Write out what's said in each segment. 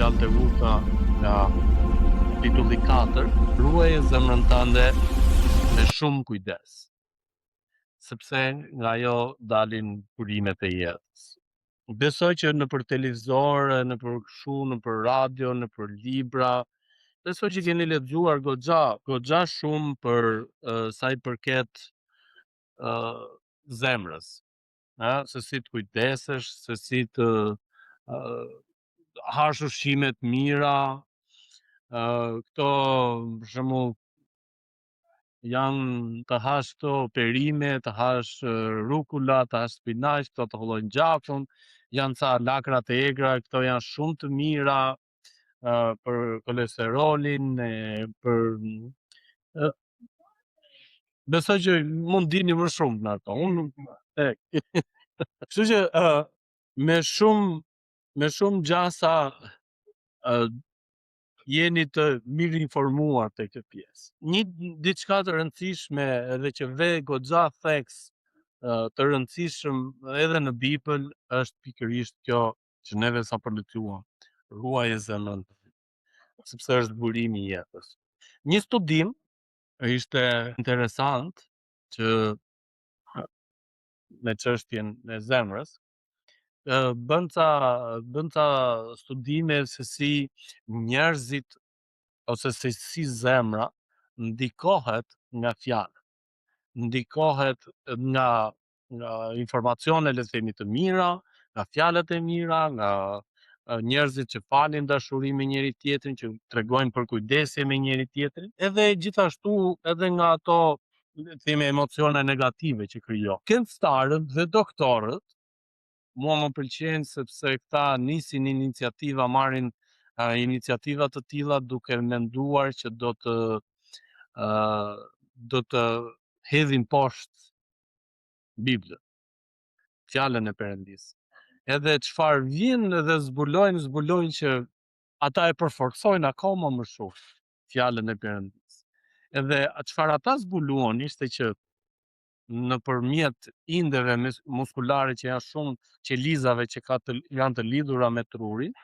fjalët e urta nga kapitulli 4, ruaje zemrën tënde me shumë kujdes, sepse nga ajo dalin burimet e jetës. Besoj që nëpër televizor, nëpër kështu, nëpër radio, nëpër libra, besoj që keni lexuar goxha shumë për sa i përket zemrës, se si të kujdesesh, se si të hash ushqime të mira, këto për shembull janë të hash këto perime, të hash rukula, të hash spinaq, këto të hollojnë gjafën, janë ca lakra të egra, këto janë shumë të mira për kolesterolin, për besoj që mund dini më shumë në ato. Kështu që me shumë gjasa jeni të mirë informuar te kjo pjesë. Një diçka të rëndësishme edhe që ve goxha theks të rëndësishëm edhe në Bibël është pikërisht kjo që neve sa përlexuam, ruaje zemrën, sepse është burimi i jetës. Një studim ishte interesant që me çështjen e zemrës bën ca studime se si njerëzit ose se si zemra ndikohet nga fjalët, ndikohet nga informacione le të themi të mira, nga fjalët e mira, nga njerëzit që falin dashuri me njëri tjetrin, që tregojnë për kujdesje me njëri tjetrin, edhe gjithashtu edhe nga ato le të themi emocione negative që krijon. Këngëtarët dhe doktorët mua më pëlqejnë sepse këta nisin iniciativa, marrin iniciativa të tilla duke menduar që do të hedhin poshtë Biblën, fjalën e Perëndisë. Edhe çfarë vjen dhe zbulojnë që ata e përforcojnë akoma më shumë fjalën e Perëndisë. Edhe çfarë ata zbuluan ishte që nëpërmjet indeve muskulare që janë shumë qelizave që janë të lidhura me trurin,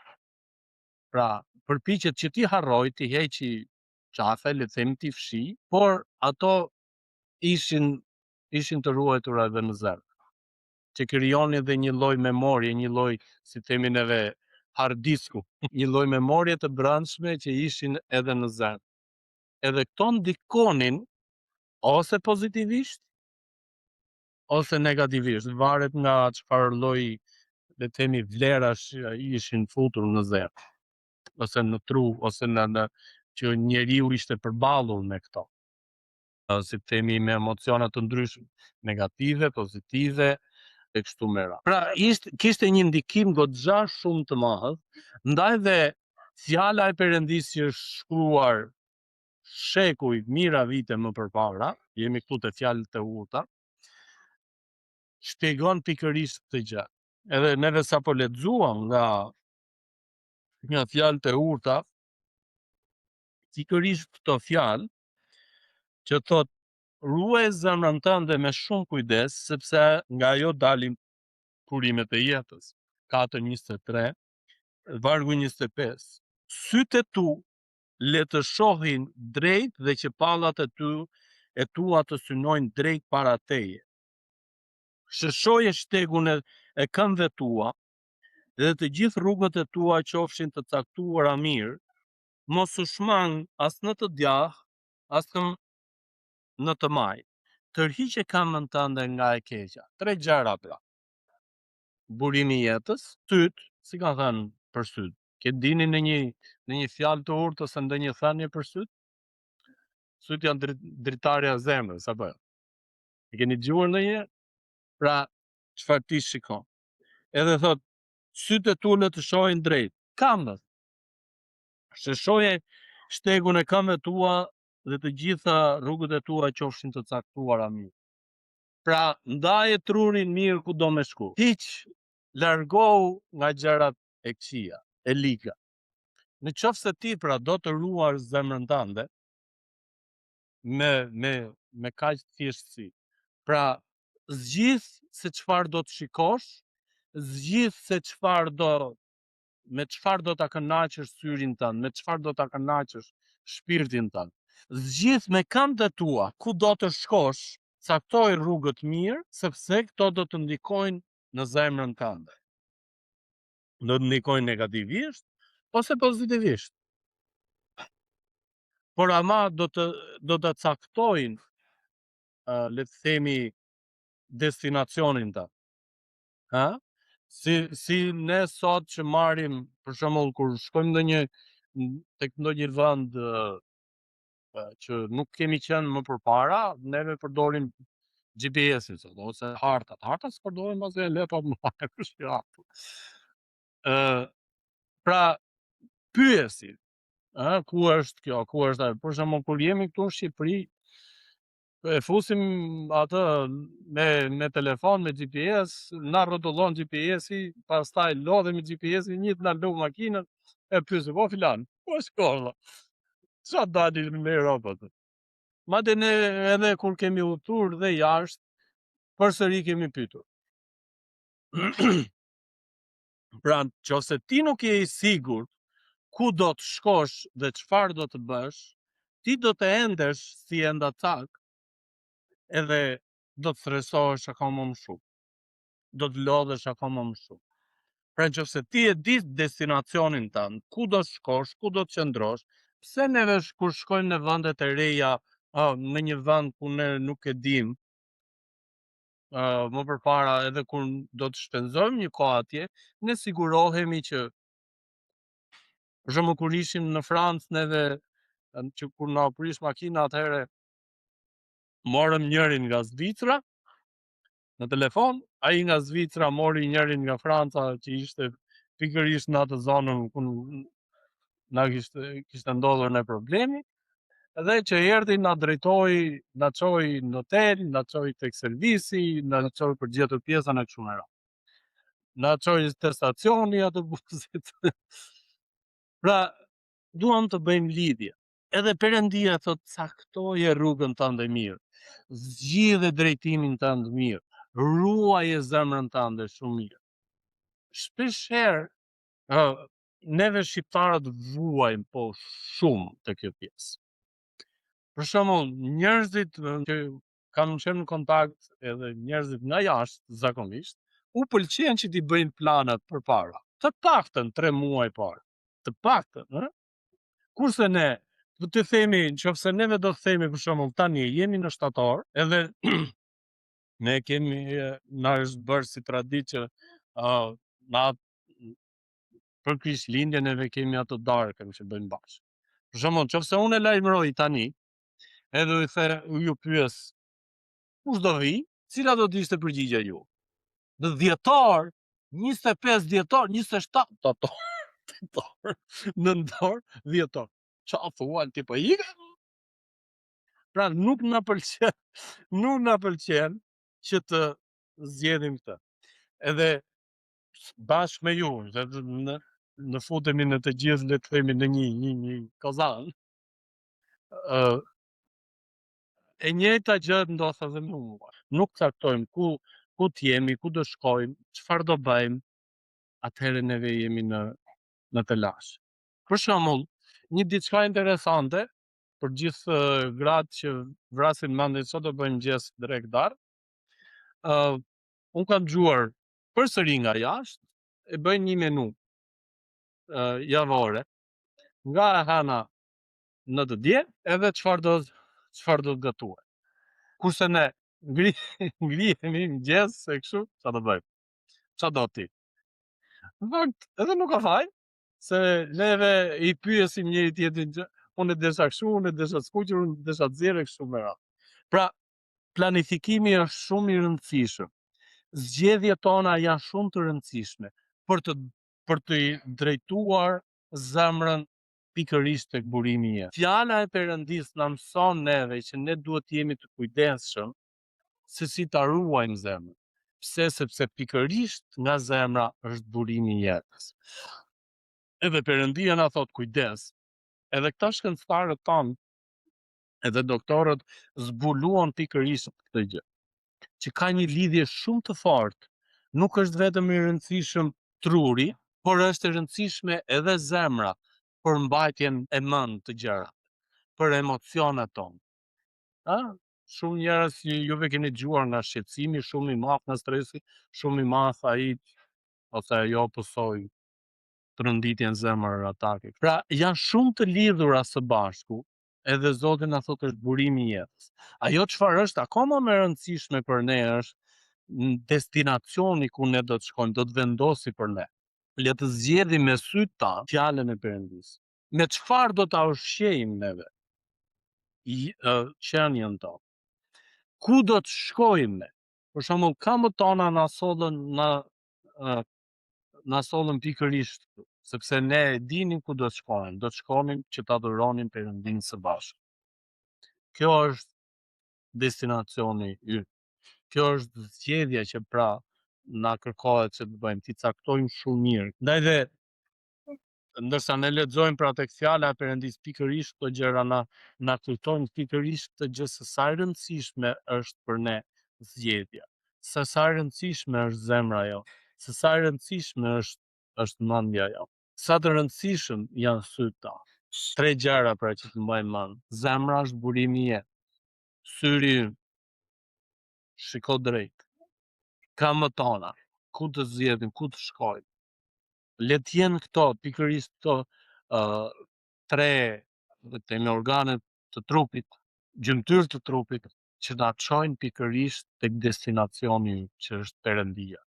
pra përpiqet që ti harroj, ti heqi qafe, le të themi ti fshi, por ato ishin të ruajtura edhe në zemër, që krijonin edhe një lloj memorie, një lloj, si themi neve, hard disku, një lloj memorie të brendshme që ishin edhe në zemër. Edhe këto ndikonin ose pozitivisht ose negativisht, varet nga çfarë lloj, le të themi, vlerash ishin futur në zemër, ose në tru, ose në që njeriu ishte përballur me këto. Si të themi, me emocione të ndryshme, negative, pozitive e kështu me radhë. Pra kishte një ndikim goxha shumë të madh, ndaj dhe fjala e Perëndisë që është shkruar shekuj, mijëra vite më përpara, jemi këtu te fjalët e urta, shpjegon pikërisht këtë gjë. Edhe neve sa po lexuam nga fjalët e urta, pikërisht këto fjalë që thot ruaj zemrën tënde me shumë kujdes, sepse nga ajo dalin burimet e jetës. 4:23, vargu 25. Sytë e tu le të shohin drejt dhe që pallat e tua të synojnë drejt para teje. Shëshoje shtegun e këmbëve tua dhe të gjithë rrugët e tua qofshin të caktuara mirë, mos u shmang as në të djah, as në të maj. Tërhiqe këmbën tënde nga e keqja. 3 gjëra pra. Burimi i jetës, syt, si ka thënë për syt. Ke dini në një fjalë të urtë ose ndonjë thënie për syt? Syt janë dritarja e zemrës, apo jo? E keni dëgjuar ndonjëherë? Pra, çfarë ti shikon? Edhe thot, sytë e tu le të shohin drejt. Këmbët. Shëshoje shtegun e këmbëve tua dhe të gjitha rrugët e tua qofshin të caktuara mirë. Pra, ndaje trurin mirë ku do me shku. Hiq, largohu nga gjërat e këqija, e liga. Në qoftë se ti pra do të ruar zemrën tënde me kaq thjeshtësi. Pra, zgjidh se çfarë do të shikosh, zgjidh se çfarë do me çfarë do ta kënaqësh syrin tënd, me çfarë do ta kënaqësh shpirtin tënd. Zgjidh me këmbët tua ku do të shkosh, caktoj rrugët mirë, sepse këto do të ndikojnë në zemrën tënde. Do të ndikojnë negativisht ose pozitivisht. Por ama do të caktojnë, le të themi, destinacionin tënd. Ha? Si ne sot që marrim, për shembull, kur shkojmë tek ndonjë vend që nuk kemi qenë më përpara, neve përdorim GPS-in sot, ose hartat. Hartat s'përdorin pas e lepa më pra, pyesi, ku është kjo, ku është ajo. Për shembull, kur jemi këtu në Shqipëri, e fusim atë me telefon, me GPS, na rrotullon GPS-i, pastaj lodhemi GPS-i, njët na lu makinën, e pyesim, po filan, ku shkolla? Qa dali në Europë atë? Madje ne edhe kur kemi udhëtuar dhe jashtë, përsëri kemi pyetur. Pra, nëse ti nuk je i sigurt ku do të shkosh dhe çfarë do të bësh, ti do të endesh si endatak, edhe do të stresohesh akoma më shumë. Do të lodhesh akoma më shumë. Pra, nëse ti e di destinacionin tënd, ku do të shkosh, ku do të qëndrosh, pse neve kur shkojmë në vendet e reja, në një vend ku ne nuk e dim, më përpara edhe kur do të shpenzojmë një kohë atje, ne sigurohemi që, për shembull, kur ishim në Francë, neve që kur na prish makina, atëherë morëm njërin nga Zvicra në telefon, ai nga Zvicra mori njërin nga Franca që ishte pikërisht në atë zonën ku na kishte ndodhur ne problemi, dhe që erdhi na drejtoi, na çoi në hotel, na çoi tek servisi, na çoi për gjetur pjesën e kështu me radhë. Na çoi te stacioni atë buzit. Pra, duam të bëjmë lidhje. Edhe Perëndia thot, caktoje rrugën tënde mirë. Zgjidhe drejtimin tënd mirë. Ruaje zemrën tënde shumë mirë. Shpeshherë, neve shqiptarët vuajmë po shumë te kjo pjesë. Për shembull, njerëzit që kanë qenë në kontakt edhe njerëzit nga jashtë zakonisht, u pëlqen që t'i bëjnë planat përpara. Të paktën 3 muaj parë. Të paktën, kurse ne, do të themi, nëse neve do të themi për shembull tani jemi në shtator, edhe ne kemi na është bërë si traditë që për Krishtlindjen neve kemi ato darkën që bëjmë bashkë. Për shembull, nëse unë e lajmëroj tani, edhe ju pyes, kush do vi, cila do të ishte përgjigjja ju? Në dhjetor, 25 dhjetor, 27 tetor, nëntor, dhjetor. Qa thuan ti po ika? Pra, nuk na pëlqen që të zgjedhim këtë. Edhe bashkë me ju, në futemi në të gjithë, le të themi, në një kozan. E njëjta gjë ndodh edhe me mua. Nuk caktojmë ku t'jemi, ku do shkojmë, çfarë do bëjmë, atëherë neve jemi në telash. Për shembull, një diçka interesante për gjithë gratë që vrasin mendin sot do bëjmë mëngjes drekdar. Unë kam dëgjuar përsëri nga jashtë, e bëjnë një menu javore, nga e hana në të dje, edhe çfarë do të gatuar. Kurse ne ngrihemi mëngjes se kështu, çfarë do bëjmë? Çfarë do ti? Në fakt, edhe nuk ka faj, se neve i pyesim njëri tjetrin, unë e desha kështu, unë e desha skuqur, unë e desha zjerë kështu me radhë. Pra, planifikimi është shumë i rëndësishëm. Zgjedhjet tona janë shumë të rëndësishme për të drejtuar zemrën pikërisht tek burimi i jetë. Fjala e Perëndis na mëson neve që ne duhet të jemi të kujdesshëm se si ta ruajmë zemrën. Pse? Sepse pikërisht nga zemra është burimi i jetës. Edhe Perëndia na thot kujdes. Edhe këta shkencëtarët tanë, edhe doktorët zbuluan pikërisht këtë gjë, që ka një lidhje shumë të fortë. Nuk është vetëm i rëndësishëm truri, por është e rëndësishme edhe zemra për mbajtjen e mend të gjërave, për emocionet tonë. A? Shumë njerëz juve keni dëgjuar nga shqetësimi shumë i madh, nga stresi shumë i madh, ai ose ajo pësoj tronditjen zemër atake. Pra janë shumë të lidhura së bashku, edhe Zoti na thotë është burimi i jetës. Ajo çfarë është akoma më e rëndësishme për ne është destinacioni ku ne do të shkojmë, do të vendosi për ne. Le të zgjedhim me sytë tanë fjalën e Perëndisë. Me çfarë do ta ushqejmë neve qenien tonë? Ku do të shkojmë ne? Për shembull, këmbët tona na sollën pikërisht këtu, sepse ne e dinim ku do të shkojmë. Do të shkonim që ta aduronim Perëndin së bashku. Kjo është destinacioni ynë. Kjo është zgjedhja që pra na kërkohet që të bëjmë, t'i caktojmë shumë mirë. Ndaj dhe ndërsa ne lexojmë pra tek fjala e Perëndis pikërisht këto gjëra na kujtojnë pikërisht këtë gjë se sa e rëndësishme është për ne zgjedhja. Se sa e rëndësishme është zemra jote, se sa e rëndësishme është mendja jote. Sa të rëndësishëm janë sytë tanë. 3 gjëra pra që të mbajmë mend. Zemra është burimi i jetës. Syri ynë shiko drejt. Këmbët tona, ku të zgjedhim, ku të shkojmë. Le të jenë këto, pikërisht këto 3 themi organet të trupit, gjymtyrë të trupit, që na çojnë pikërisht tek destinacioni ynë, që është Perëndia,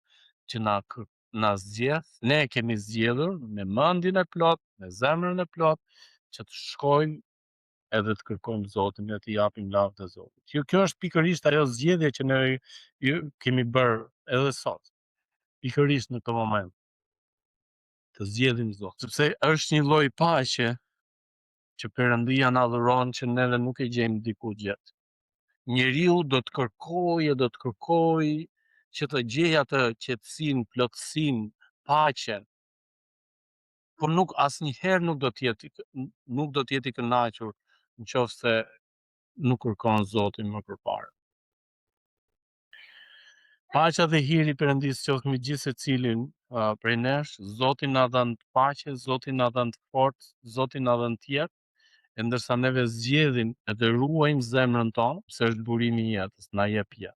që na zgjedh, ne e kemi zgjedhur me mendjen e plot, me zemrën e plot, që të shkojmë edhe të kërkojmë Zotin e t'i japim lavdë e Zotit. Kjo është pikërisht ajo zgjedhje që ne kemi bërë edhe sot, pikërisht në këtë moment. Të zgjedhim Zotin, sepse është një lloj paqe që Perëndia na dhuron që neve nuk e gjejmë diku gjet. Njeriu do të kërkojë që të gjejë atë qetësinë, plotësinë, paqen, por nuk asnjëherë nuk do të jetë i kënaqur nëse nuk kërkon Zotin më përpara. Paqja dhe hiri i Perëndisë qoftë me gjithë secilin prej nesh. Zoti na dhan paqe, Zoti na dhan forcë, Zoti na dhan të jetë, e ndërsa neve zgjedhim edhe ruajmë zemrën tonë, se është burimi i jetës, na jep jetë.